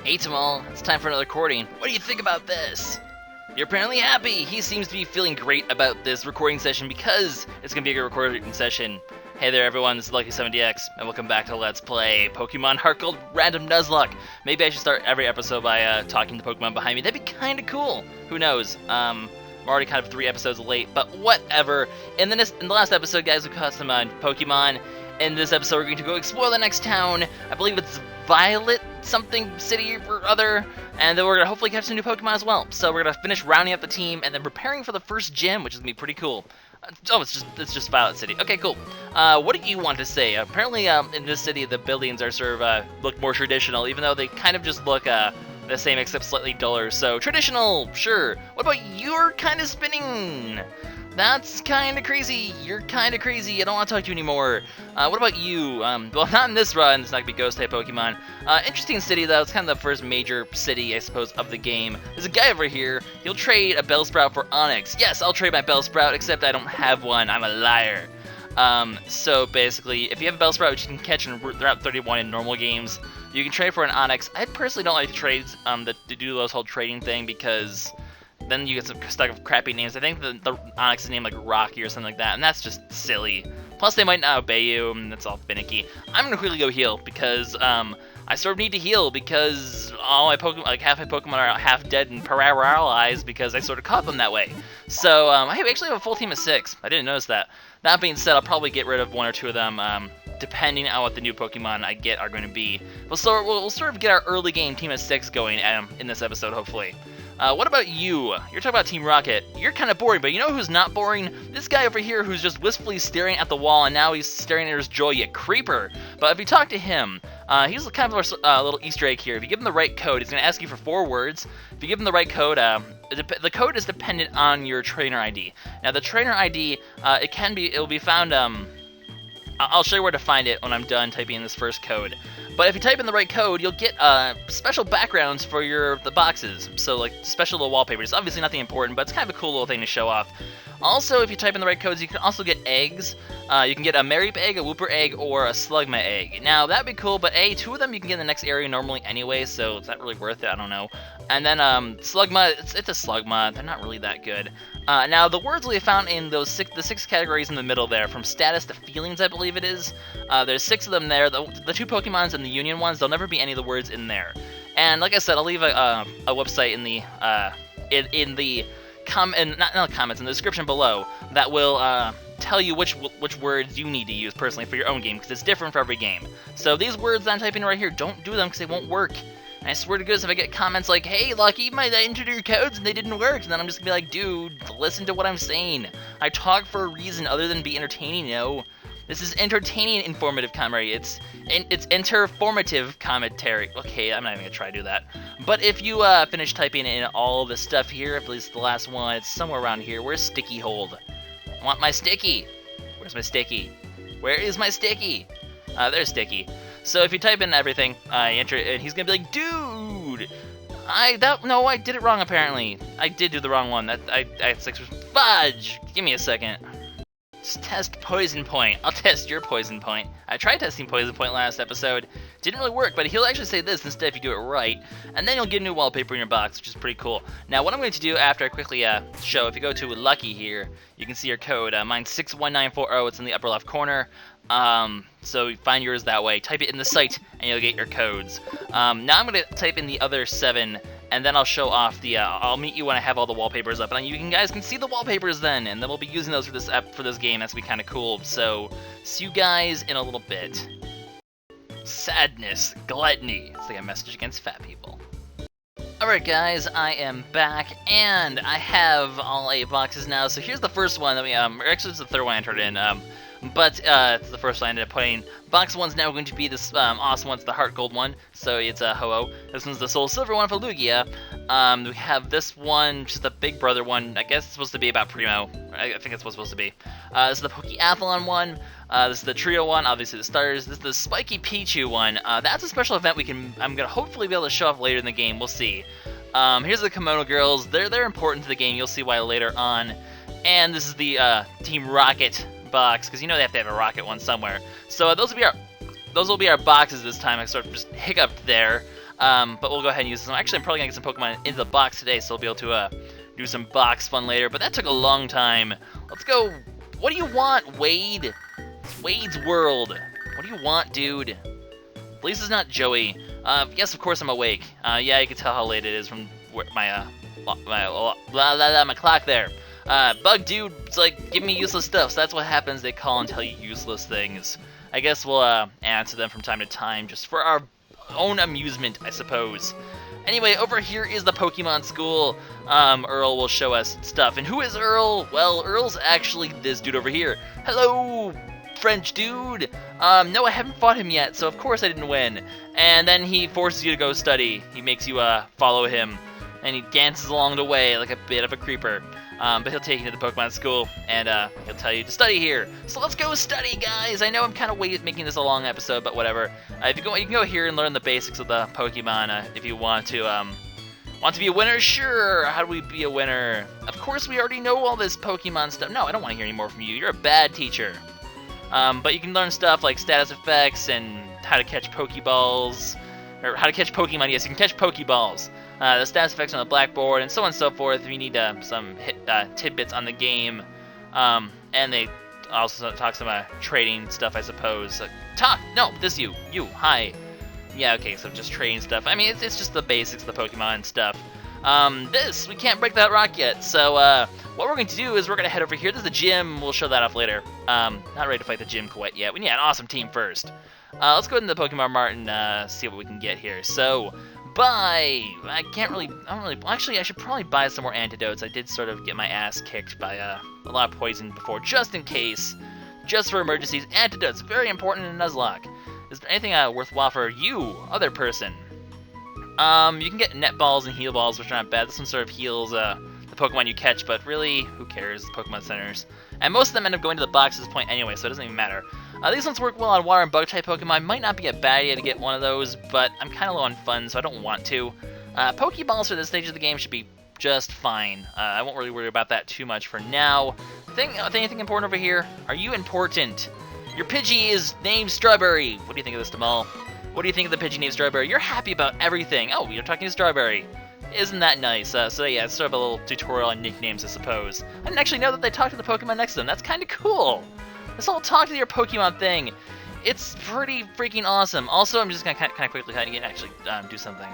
Hey Tamal, it's time for another recording. What do you think about this? You're apparently happy! He seems to be feeling great about this recording session because it's gonna be a good recording session. Hey there everyone, this is LuckySevenDX, and welcome back to Let's Play Pokemon HeartGold Random Nuzlocke. Maybe I should start every episode by talking to Pokemon behind me. That'd be kinda cool. Who knows? I'm already kind of 3 episodes late, but whatever. In the last episode, guys, we caught some Pokemon. In this episode, we're going to go explore the next town. I believe it's Violet something city or other, and then we're gonna hopefully catch some new Pokemon as well. So we're gonna finish rounding up the team and then preparing for the first gym, which is gonna be pretty cool. Oh, it's just Violet City. Okay, cool. What do you want to say? Apparently, in this city, the buildings are sort of look more traditional, even though they kind of just look the same except slightly duller. So traditional, sure. What about you're kind of spinning? That's kind of crazy. You're kind of crazy. I don't want to talk to you anymore. What about you? Well, not in this run. It's not going to be Ghost-type Pokemon. Interesting city, though. It's kind of the first major city, I suppose, of the game. There's a guy over here. He'll trade a Bellsprout for Onix. Yes, I'll trade my Bellsprout, except I don't have one. I'm a liar. So basically, if you have a Bellsprout, which you can catch in Route 31 in normal games, you can trade for an Onix. I personally don't like to trade, to do those whole trading thing because then you get some stuck with crappy names. I think the Onix is named like Rocky or something like that, and that's just silly. Plus, they might not obey you, and that's all finicky. I'm gonna quickly go heal because I sort of need to heal because all my Pokemon, like half my Pokemon, are half dead and paralyzed because I sort of caught them that way. So I actually have a full team of 6. I didn't notice that. That being said, I'll probably get rid of 1 or 2 of them, depending on what the new Pokemon I get are going to be. We'll sort of get our early game team of 6 going in this episode, hopefully. What about you? You're talking about Team Rocket. You're kind of boring, but you know who's not boring? This guy over here who's just wistfully staring at the wall, and now he's staring at his joy, you creeper. But if you talk to him, he's kind of a little Easter egg here. If you give him the right code, he's going to ask you for 4 words. If you give him the right code, the code is dependent on your trainer ID. Now, the trainer ID, it'll be found, I'll show you where to find it when I'm done typing in this first code. But if you type in the right code, you'll get special backgrounds for the boxes. So like special little wallpapers. Obviously nothing important, but it's kind of a cool little thing to show off. Also, if you type in the right codes, you can also get eggs. You can get a Mareep egg, a Wooper egg, or a Slugma egg. Now, that'd be cool, but 2 of them you can get in the next area normally anyway, so is that really worth it? I don't know. And then Slugma, it's a Slugma. They're not really that good. Now, the words will be found in the 6 categories in the middle there, from status to feelings, I believe it is. There's 6 of them there. The 2 Pokemons and the Union ones, there'll never be any of the words in there. And like I said, I'll leave a website in the comments in the description below that will tell you which words you need to use personally for your own game, because it's different for every game. So these words that I'm typing right here, don't do them because they won't work. And I swear to goodness, if I get comments like, "Hey, Lucky, I entered your codes and they didn't work," and then I'm just gonna be like, "Dude, listen to what I'm saying. I talk for a reason other than be entertaining, you know? This is entertaining, informative commentary. It's interformative commentary." Okay, I'm not even gonna try to do that. But if you finish typing in all the stuff here, at least the last one, it's somewhere around here. Where's Sticky Hold? I want my Sticky. Where's my Sticky? Where is my Sticky? There's Sticky. So if you type in everything, enter it, and he's gonna be like, "Dude, no, I did it wrong apparently. I did do the wrong one. I fudge. Give me a second. Just test Poison Point. I'll test your Poison Point. I tried testing Poison Point last episode. Didn't really work, but he'll actually say this instead if you do it right. And then you'll get a new wallpaper in your box, which is pretty cool. Now, what I'm going to do after I quickly show, if you go to Lucky here, you can see your code. Mine's 61940. It's in the upper left corner. So find yours that way. Type it in the site, and you'll get your codes. Now I'm going to type in the other 7. And then I'll show off I'll meet you when I have all the wallpapers up, and you guys can see the wallpapers then, and then we'll be using those for this game. That's gonna be kind of cool. So, see you guys in a little bit. Sadness, gluttony. It's like a message against fat people. Alright guys, I am back, and I have all 8 boxes now. So here's the first one that actually it's the third one I entered in. But it's the first one I ended up putting. Box 1's now going to be this awesome one. It's the HeartGold one, so it's a Ho-Oh. This one's the Soul Silver one for Lugia. We have this one, just the Big Brother one. I guess it's supposed to be about Primo. I think that's what it's supposed to be. This is the PokeHvn one. This is the Trio one, obviously the starters. This is the Spiky Pichu one. That's a special event I'm gonna hopefully be able to show off later in the game. We'll see. Here's the Kimono Girls. They're important to the game. You'll see why later on. And this is the Team Rocket box, because you know they have to have a rocket one somewhere. So those will be our boxes this time. I sort of just hiccuped there. But we'll go ahead and use this. Actually, I'm probably gonna get some Pokemon into the box today, so I'll be able to do some box fun later. But that took a long time. Let's go. What do you want, Wade? It's Wade's world. What do you want, dude? At least it's not Joey. Yes, of course I'm awake. Yeah, you can tell how late it is from my clock there. Bug dude, it's like, give me useless stuff, so that's what happens. They call and tell you useless things. I guess we'll answer them from time to time, just for our own amusement, I suppose. Anyway, over here is the Pokemon school. Earl will show us stuff. And who is Earl? Well, Earl's actually this dude over here. Hello, French dude. No, I haven't fought him yet, so of course I didn't win. And then he forces you to go study. He makes you follow him, and he dances along the way like a bit of a creeper. But he'll take you to the Pokemon school, and he'll tell you to study here. So let's go study, guys. I know I'm kind of making this a long episode, but whatever. If you can go here and learn the basics of the Pokemon if you want to. Want to be a winner? Sure. How do we be a winner? Of course, we already know all this Pokemon stuff. No, I don't want to hear any more from you. You're a bad teacher. But you can learn stuff like status effects and how to catch Pokeballs. Or how to catch Pokemon. Yes, you can catch Pokeballs. The status effects on the blackboard, and so on and so forth. If you need some tidbits on the game. And they also talk some trading stuff, I suppose. No, this you. Hi. Yeah, okay, so just trading stuff. I mean, it's just the basics of the Pokemon stuff. We can't break that rock yet, so what we're going to do is we're going to head over here. This is the gym. We'll show that off later. Not ready to fight the gym quite yet. We need an awesome team first. Let's go into the Pokemon Mart and see what we can get here. So, actually, I should probably buy some more antidotes. I did sort of get my ass kicked by a lot of poison before, just in case. Just for emergencies. Antidotes, very important in Nuzlocke. Is there anything worthwhile for you, other person? You can get net balls and heal balls, which are not bad. This one sort of heals the Pokemon you catch, but really, who cares? Pokemon centers. And most of them end up going to the box at this point anyway, so it doesn't even matter. These ones work well on water and bug type Pokemon. Might not be a bad idea to get one of those, but I'm kind of low on funds, so I don't want to. Pokeballs for this stage of the game should be just fine. I won't really worry about that too much for now. Anything important over here? Are you important? Your Pidgey is named Strawberry. What do you think of this, Demal? What do you think of the Pidgey named Strawberry? You're happy about everything. Oh, you're talking to Strawberry. Isn't that nice? So yeah, it's sort of a little tutorial on nicknames, I suppose. I didn't actually know that they talk to the Pokemon next to them. That's kind of cool. This whole talk to your Pokemon thing, it's pretty freaking awesome. Also, I'm just gonna kind of quickly actually do something.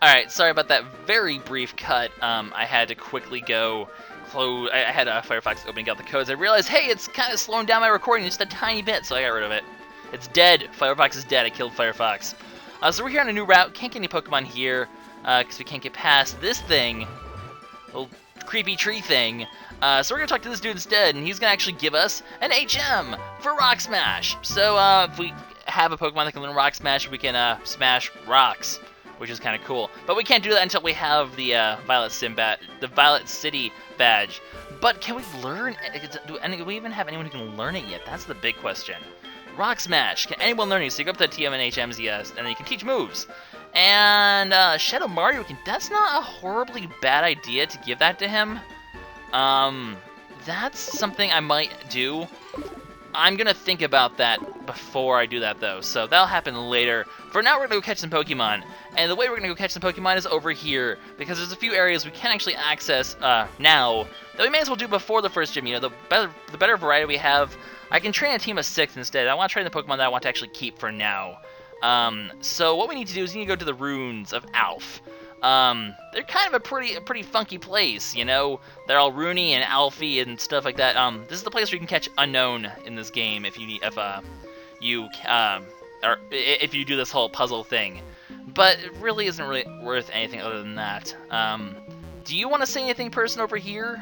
Alright, sorry about that very brief cut. I had to quickly go close. I had Firefox opening up the codes. I realized, hey, it's kind of slowing down my recording just a tiny bit, so I got rid of it. It's dead. Firefox is dead. I killed Firefox. So we're here on a new route. Can't get any Pokemon here because we can't get past this thing, little creepy tree thing. So we're gonna talk to this dude instead, and he's gonna actually give us an HM for Rock Smash. So if we have a Pokemon that can learn Rock Smash, we can smash rocks, which is kind of cool. But we can't do that until we have the Violet City badge. But can we learn? Do we even have anyone who can learn it yet? That's the big question. Rock Smash. Can anyone learn it? So you go up to TM and HMs, yes, and then you can teach moves. And Shadow Mario, that's not a horribly bad idea to give that to him. That's something I might do. I'm gonna think about that before I do that, though, so that'll happen later. For now, we're gonna go catch some Pokemon, and the way we're gonna go catch some Pokemon is over here, because there's a few areas we can actually access now that we may as well do before the first gym. You know, the better variety we have, I can train a team of 6 instead. I want to train the Pokemon that I want to actually keep for now. So what we need to do is we need to go to the ruins of Alph. They're kind of a pretty funky place, you know. They're all runey and Alphy and stuff like that. This is the place where you can catch Unknown in this game if you do this whole puzzle thing. But it really isn't really worth anything other than that. Do you want to say anything, person over here?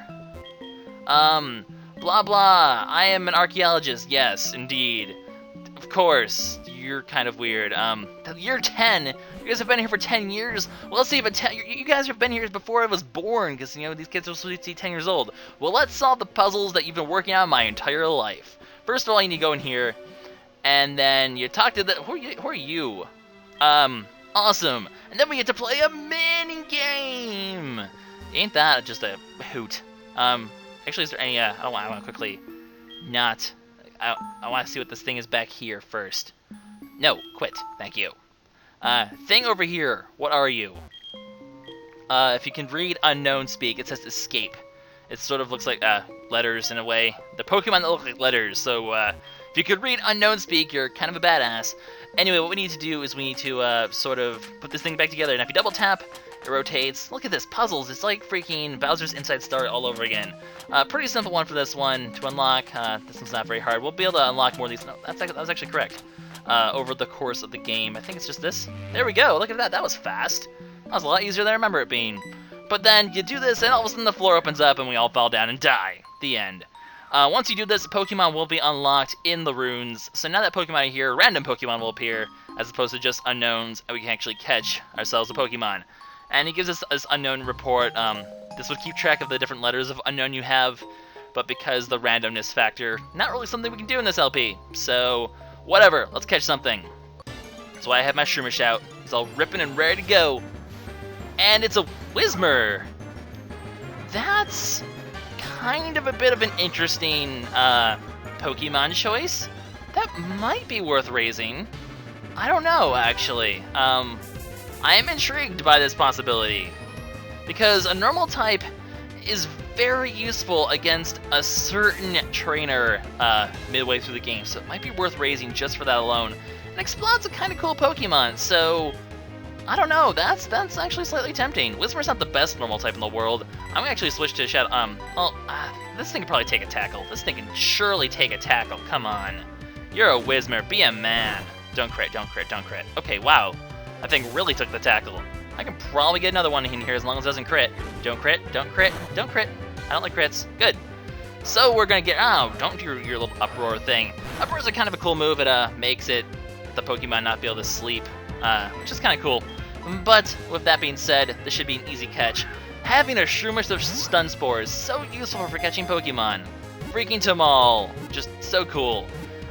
Blah blah. I am an archaeologist. Yes, indeed. Of course. You're kind of weird. You're 10. You guys have been here for 10 years. Well, let's see if you guys have been here before I was born, because you know these kids are supposed to be 10 years old. Well, let's solve the puzzles that you've been working on my entire life. First of all, you need to go in here, and then you talk to the. Who are you? Awesome. And then we get to play a mini game. Ain't that just a hoot? Actually, is there any? I want to quickly not. I want to see what this thing is back here first. No, quit. Thank you. Thing over here, what are you? If you can read unknown speak, it says escape. It sort of looks like letters in a way. The Pokemon that look like letters, so if you could read unknown speak, you're kind of a badass. Anyway, what we need to do is we need to sort of put this thing back together, and if you double tap, it rotates. Look at this, puzzles. It's like freaking Bowser's Inside Story all over again. Pretty simple one for this one to unlock. This one's not very hard. We'll be able to unlock more of these. No, that was actually correct. Over the course of the game. I think it's just this. There we go. Look at that. That was fast. That was a lot easier than I remember it being. But then you do this, and all of a sudden the floor opens up, and we all fall down and die. The end. Once you do this, Pokemon will be unlocked in the runes. So now that Pokemon are here, random Pokemon will appear, as opposed to just unknowns, and we can actually catch ourselves a Pokemon. And he gives us this unknown report. This would keep track of the different letters of unknown you have, but because the randomness factor, not really something we can do in this LP. So, whatever, let's catch something. That's why I have my Shroomish out. It's all ripping and ready to go. And it's a Whismur. That's kind of a bit of an interesting Pokemon choice. That might be worth raising. I don't know, actually. I am intrigued by this possibility, because a normal type is very useful against a certain trainer midway through the game, so it might be worth raising just for that alone. And Explod's a kind of cool Pokemon, so I don't know, that's actually slightly tempting. Whismur's not the best normal type in the world. I'm gonna actually switch to Shadow. This thing can probably take a tackle. This thing can surely take a tackle. Come on, you're a Whismur. Be a man. Don't crit. Don't crit. Don't crit. Okay, wow. That thing really took the tackle. I can probably get another one in here as long as it doesn't crit. Don't crit, don't crit, don't crit. I don't like crits. Good. So we're gonna get, don't do your little uproar thing. Uproar's a kind of a cool move. It makes the Pokemon not be able to sleep, which is kind of cool. But with that being said, this should be an easy catch. Having a Shroomish of Stun Spore is so useful for catching Pokemon. Freaking Tamal, just so cool.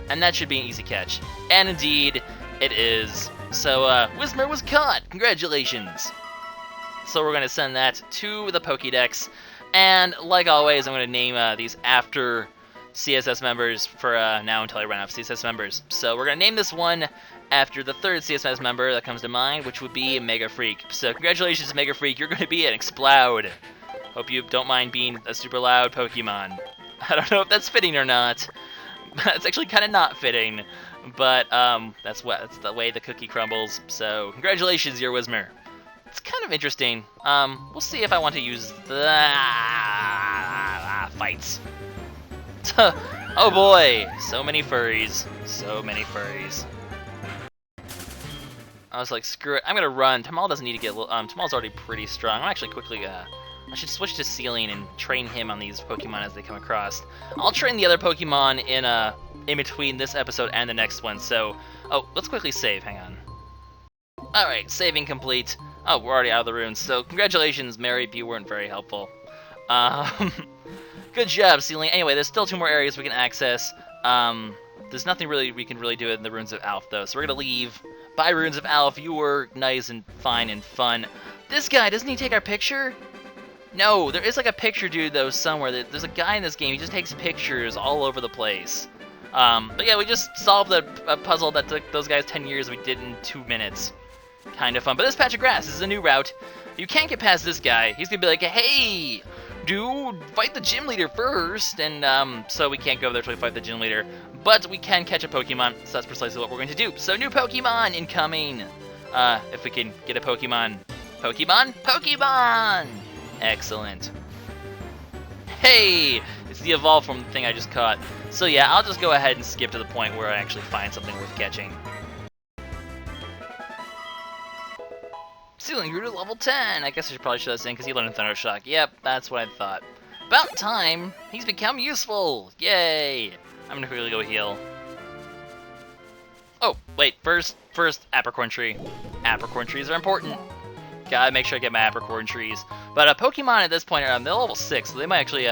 And that should be an easy catch. And indeed, it is. So, Whismur was caught! Congratulations! So we're going to send that to the Pokédex, and like always, I'm going to name these after CSS members for now until I run out of CSS members. So we're going to name this one after the third CSS member that comes to mind, which would be Mega Freak. So congratulations, Mega Freak, you're going to be an Explode! Hope you don't mind being a super loud Pokemon. I don't know if that's fitting or not. It's actually kind of not fitting. But that's the way the cookie crumbles. So congratulations, your Whismur. It's kind of interesting. We'll see if I want to use the fights. Oh boy, so many furries, so many furries. I was like, screw it, I'm gonna run. Tamal doesn't need to get. Tamal's already pretty strong. I'm actually quickly. I should switch to Sealing and train him on these Pokemon as they come across. I'll train the other Pokemon in between this episode and the next one, so... Oh, let's quickly save, hang on. Alright, saving complete. Oh, we're already out of the runes, so congratulations, Mary, you weren't very helpful. Good job, Sealing. Anyway, there's still 2 more areas we can access. There's nothing really we can really do in the Runes of Alph, though, so we're gonna leave. Bye, Runes of Alph, you were nice and fine and fun. This guy, doesn't he take our picture? No, there is like a picture dude, though, somewhere. There's a guy in this game, he just takes pictures all over the place. But yeah, we just solved a puzzle that took those guys 10 years. We did in 2 minutes. Kind of fun. But this patch of grass is a new route. You can't get past this guy. He's gonna be like, hey, dude, fight the gym leader first. And so we can't go over there till we fight the gym leader. But we can catch a Pokemon, so that's precisely what we're going to do. So new Pokemon incoming. If we can get a Pokemon. Pokemon! Excellent. Hey! It's the evolve from the thing I just caught. So yeah, I'll just go ahead and skip to the point where I actually find something worth catching. Sealing grew to level 10! I guess I should probably show this in because he learned in Thunder Shock. Yep, that's what I thought. About time! He's become useful! Yay! I'm gonna quickly go heal. Oh, wait, first apricorn tree. Apricorn trees are important. Gotta make sure I get my apricorn trees. But Pokemon at this point, they're level 6, so they might actually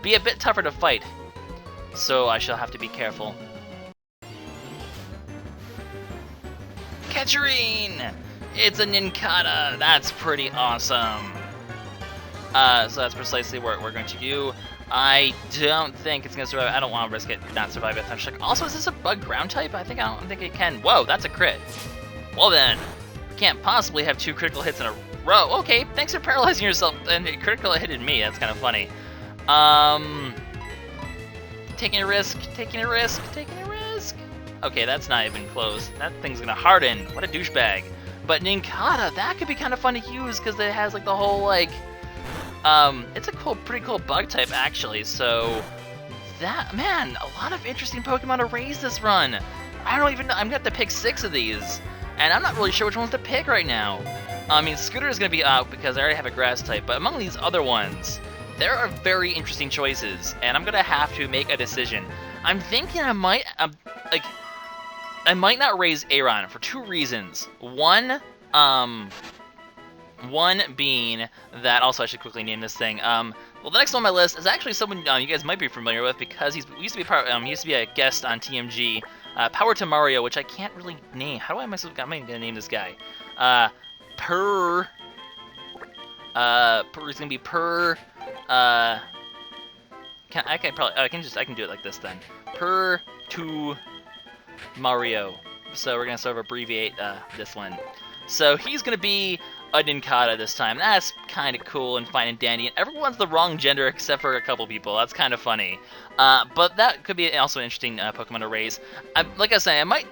be a bit tougher to fight. So I shall have to be careful. Catcherine! It's a Nincada! That's pretty awesome. So that's precisely what we're going to do. I don't think it's going to survive. I don't want to risk it not surviving a Thunder Shock. Also, is this a bug ground type? I don't think it can. Whoa, that's a crit. Well then, Can't possibly have 2 critical hits in a row. Okay, thanks for paralyzing yourself and critical hitted me. That's kind of funny. Taking a risk, taking a risk, taking a risk. Okay, that's not even close. That thing's gonna harden. What a douchebag. But Nincada, that could be kind of fun to use because it has like the whole like, it's a pretty cool bug type actually. So that, man, a lot of interesting Pokemon to raise this run. I don't even know. I'm gonna have to pick 6 of these, and I'm not really sure which ones to pick right now. I mean, Scooter is gonna be out because I already have a grass type, but among these other ones, there are very interesting choices, and I'm gonna have to make a decision. I'm thinking I might, I might not raise Aron for 2 reasons. One being that, also I should quickly name this thing. Well, the next one on my list is actually someone you guys might be familiar with because he used to be a guest on TMG. Power to Mario, which I can't really name. How am I gonna name this guy? Purr. It's gonna be Purr. I can do it like this then. Purr to Mario. So we're gonna sort of abbreviate this one. So he's gonna be a Nincada this time. That's kind of cool and fine and dandy. And everyone's the wrong gender except for a couple people. That's kind of funny. But that could be also an interesting Pokemon to raise. Like I said, I might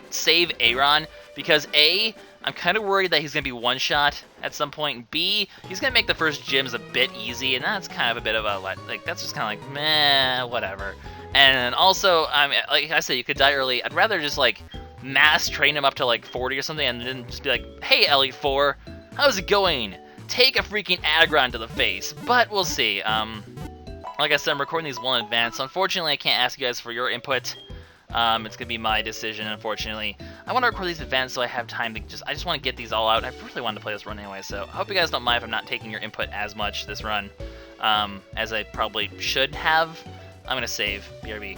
save Aron because A, I'm kind of worried that he's going to be one-shot at some point. B, he's going to make the first gyms a bit easy, and that's kind of a bit of a, like, that's just kind of like, meh, whatever. And also, like I said, you could die early. I'd rather just, like, mass train him up to, like, 40 or something, and then just be like, hey, Elite 4, how's it going? Take a freaking Aggron to the face. But we'll see. Like I said, I'm recording these well in advance, so unfortunately I can't ask you guys for your input. It's going to be my decision, unfortunately. I want to record these in advance so I have time to I just want to get these all out. I really wanted to play this run anyway, so I hope you guys don't mind if I'm not taking your input as much this run as I probably should have. I'm going to save. BRB.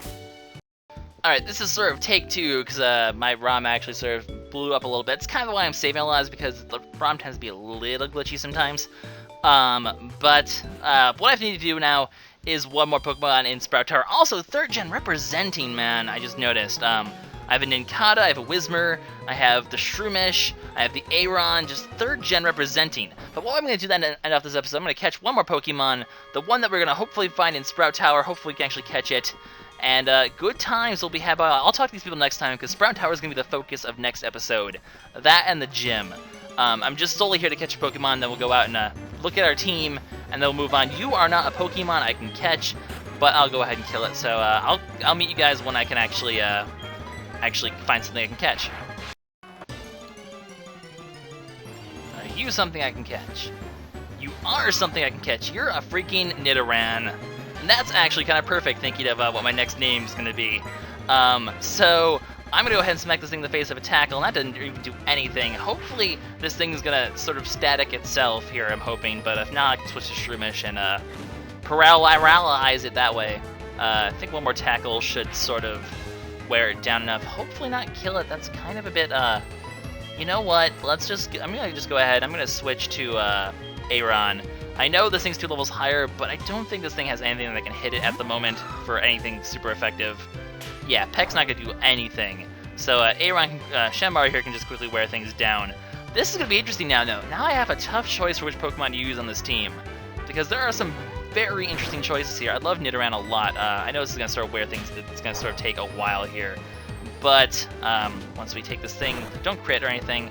Alright, this is sort of take 2, because my ROM actually sort of blew up a little bit. It's kind of why I'm saving a lot, is because the ROM tends to be a little glitchy sometimes. But what I need to do now is one more Pokemon in Sprout Tower. Also, 3rd gen representing, man, I just noticed. I have a Nincada, I have a Whismur, I have the Shroomish, I have the Aron, just 3rd gen representing. But what I'm going to do then to end off this episode, I'm going to catch one more Pokemon, the one that we're going to hopefully find in Sprout Tower. Hopefully we can actually catch it. And good times will be had by. I'll talk to these people next time because Sprout Tower is going to be the focus of next episode. That and the gym. I'm just solely here to catch a Pokemon, then we'll go out and look at our team, and then we'll move on. You are not a Pokemon I can catch, but I'll go ahead and kill it. So I'll meet you guys when I can actually find something I can catch. You something I can catch. You are something I can catch. You're a freaking Nidoran. And that's actually kind of perfect thinking of what my next name's going to be. So I'm going to go ahead and smack this thing in the face of a tackle, and that doesn't even do anything. Hopefully this thing is going to sort of static itself here, I'm hoping, but if not, I can switch to Shroomish and paralyze it that way. I think one more tackle should sort of wear it down enough. Hopefully not kill it. That's kind of a bit, you know what? I'm going to just go ahead. I'm going to switch to Aron. I know this thing's 2 levels higher, but I don't think this thing has anything that can hit it at the moment for anything super effective. Yeah, Peck's not going to do anything. So Aron, Shenmue here can just quickly wear things down. This is going to be interesting now, though. Now I have a tough choice for which Pokemon to use on this team. Because there are some very interesting choices here. I love Nidoran a lot. I know this is going to sort of wear things. It's going to sort of take a while here. But once we take this thing, don't crit or anything.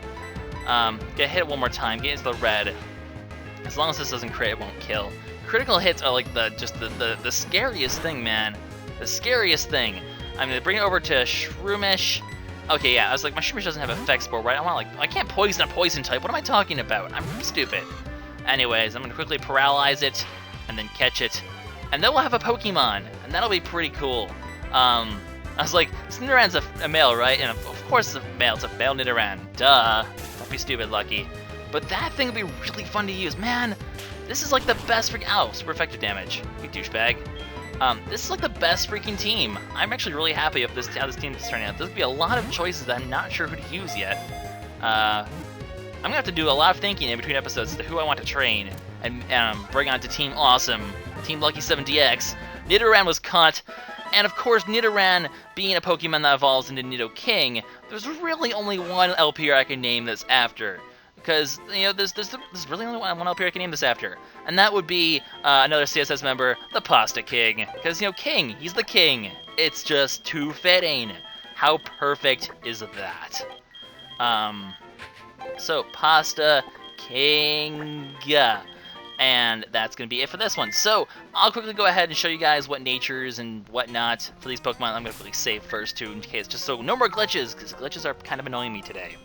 Get hit one more time, get into the red. As long as this doesn't crit, it won't kill. Critical hits are like the scariest thing, man. The scariest thing. I'm gonna bring it over to Shroomish. Okay, yeah, I was like, my Shroomish doesn't have Effect Spore, right? I can't poison a poison type. What am I talking about? I'm stupid. Anyways, I'm gonna quickly paralyze it and then catch it, and then we'll have a Pokemon, and that'll be pretty cool. I was like, Nidoran's a male, right? And of course it's a male. It's a male Nidoran. Duh. Don't be stupid, Lucky. But that thing would be really fun to use. Man, this is like the best freaking... Oh, super effective damage. You douchebag. This is like the best freaking team. I'm actually really happy with how this team is turning out. There's going to be a lot of choices that I'm not sure who to use yet. I'm going to have to do a lot of thinking in between episodes as to who I want to train and bring on to Team Awesome, Team LuckySevenDX. Nidoran was caught. And of course, Nidoran being a Pokemon that evolves into Nidoking, there's really only one LPR I can name this after. Because, you know, there's really only one LPR I can name this after. And that would be another CSS member, the Pasta King. Because, you know, King, he's the king. It's just too fitting. How perfect is that? So, Pasta King. And that's going to be it for this one. So, I'll quickly go ahead and show you guys what natures and whatnot for these Pokemon. I'm going to really save first, too, in case, just so no more glitches, because glitches are kind of annoying me today.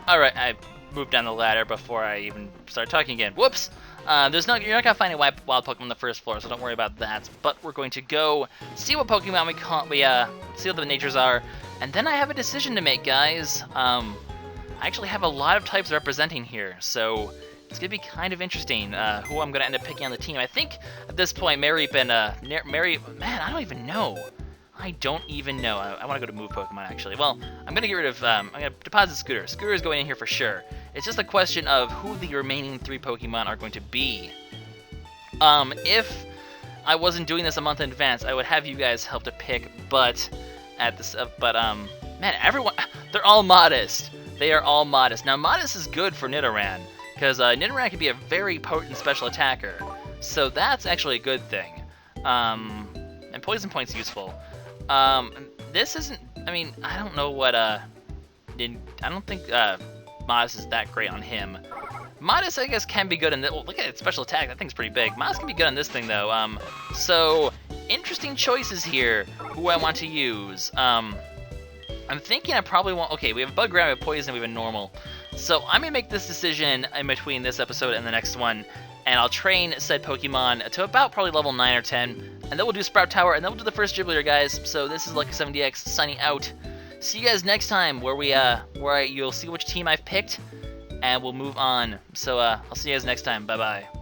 Alright, I moved down the ladder before I even started talking again. Whoops! You're not going to find a wild Pokemon on the first floor, so don't worry about that. But we're going to go see what Pokemon see what the natures are. And then I have a decision to make, guys. I actually have a lot of types representing here, so it's going to be kind of interesting who I'm going to end up picking on the team. I think at this point, man, I don't even know. I want to go to move Pokemon, actually. Well, I'm going to get rid of, I'm going to deposit Scooter. Scooter's going in here for sure. It's just a question of who the remaining 3 Pokemon are going to be. If I wasn't doing this a month in advance, I would have you guys help to pick, but man, everyone, they're all Modest. They are all Modest. Now, Modest is good for Nidoran, because Nidoran can be a very potent special attacker, so that's actually a good thing. And Poison Point's useful. This isn't, I mean, I don't know what, I don't think, Modest is that great on him. Modest, I guess, can be good in this. Well, look at its special attack, that thing's pretty big. Modest can be good on this thing, though. So, interesting choices here, who I want to use. I'm thinking I probably want, okay, we have a Bug Grab, we have Poison, we have a Normal. So, I'm gonna make this decision in between this episode and the next one, and I'll train said Pokemon to about probably level 9 or 10, and then we'll do Sprout Tower, and then we'll do the first Gibbler, guys. So this is LuckySevenDX signing out. See you guys next time, where you'll see which team I've picked, and we'll move on. So I'll see you guys next time. Bye bye.